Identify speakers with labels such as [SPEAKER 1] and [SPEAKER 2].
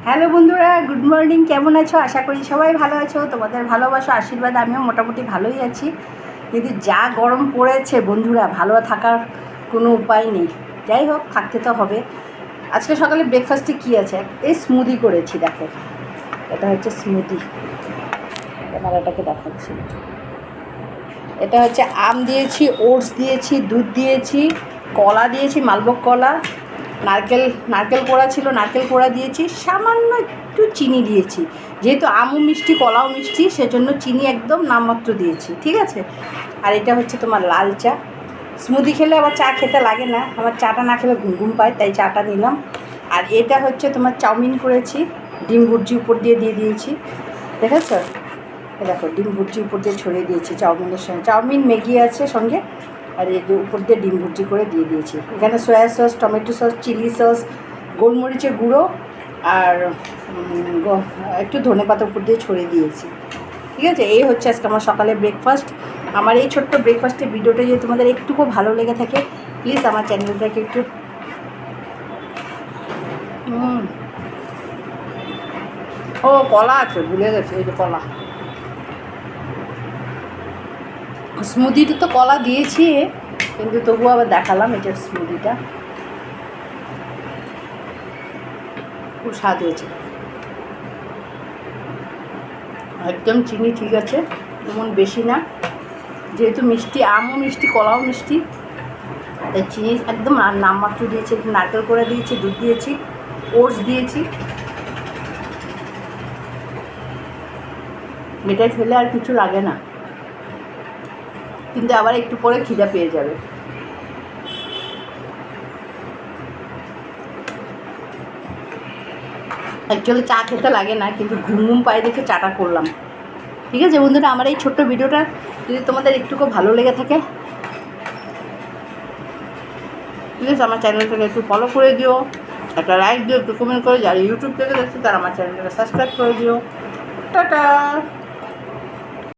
[SPEAKER 1] Hello বন্ধুরা, good morning. কেমন আছো? আশা করি সবাই ভালো আছো। তোমাদের ভালোবাসা আশীর্বাদ আমিও মোটামুটি ভালোই আছি। কিন্তু যা গরম পড়েছে বন্ধুরা, ভালো থাকার কোনো উপায় নেই। যাই হোক, থাকতে তো হবে। আজকে সকালে ব্রেকফাস্টে কী আছে? এই স্মুদি করেছি, দেখো। এটা হচ্ছে স্মুদি, ক্যামেরাটাকে দেখাচ্ছি। এটা হচ্ছে আম দিয়েছি, ওটস দিয়েছি, দুধ দিয়েছি, কলা দিয়েছি, মালভোগ কলা, নারকেল কোড়া ছিল, নারকেল কোড়া দিয়েছি, সামান্য একটু চিনি দিয়েছি। যেহেতু আমও মিষ্টি কলাও মিষ্টি, সেজন্য চিনি একদম নামমাত্র দিয়েছি, ঠিক আছে। আর এটা হচ্ছে তোমার লাল চা। স্মুদি খেলে আবার চা খেতে লাগে না, আমার চাটা না খেলে ঘুম পায়, তাই চাটা নিলাম। আর এটা হচ্ছে তোমার চাউমিন করেছি, ডিম ভুর্জি উপর দিয়ে দিয়েছি, দেখেছ? দেখো, ডিম ভুর্জি উপর দিয়ে ছড়িয়ে দিয়েছি চাউমিনের সঙ্গে। চাউমিন ম্যাগি আছে সঙ্গে, আর এই যে উপর দিয়ে ডিম ভুর্জি করে দিয়ে দিয়েছি। এখানে soya sauce, tomato sauce, chilli sauce, গোলমরিচের গুঁড়ো আর একটু ধনেপাতা উপর দিয়ে ছড়িয়ে দিয়েছি, ঠিক আছে। এই হচ্ছে আজকে আমার সকালে ব্রেকফাস্ট। আমার এই ছোট্ট ব্রেকফাস্টের ভিডিওটা যদি তোমাদের একটুকু ভালো লেগে থাকে, প্লিজ আমার চ্যানেলটাকে একটু ও কলা আছে, ভুলে গেছে, এই যে কলা। স্মুদিতে তো কলা দিয়েছি, কিন্তু তবুও আবার দেখালাম এটা স্মুদিটা। খুব স্বাদ হয়েছে, একদম চিনি ঠিক আছে, তেমন বেশি না। যেহেতু মিষ্টি, আমও মিষ্টি কলাও মিষ্টি, তাই চিনি একদম নামমাত্র দিয়েছি। নারকেল করে দিয়েছি, দুধ দিয়েছি, ওটস দিয়েছি। এটা খেলে আর কিছু লাগে না, কিন্তু আবার একটু পরে খিদা পেয়ে যাবে। অ্যাকচুয়ালি চা খেতে লাগে না, কিন্তু ঘুম পায়ে দেখে চাটা করলাম, ঠিক আছে বন্ধুরা। আমার এই ছোট্ট ভিডিওটা যদি তোমাদের একটুকু ভালো লেগে থাকে, প্লিজ আমার চ্যানেলটাকে একটু ফলো করে দিও, একটা লাইক দিও, একটু কমেন্ট করে। যারা ইউটিউব থেকে দেখছো তারা আমার চ্যানেলটাকে সাবস্ক্রাইব করে দিও। টাটা।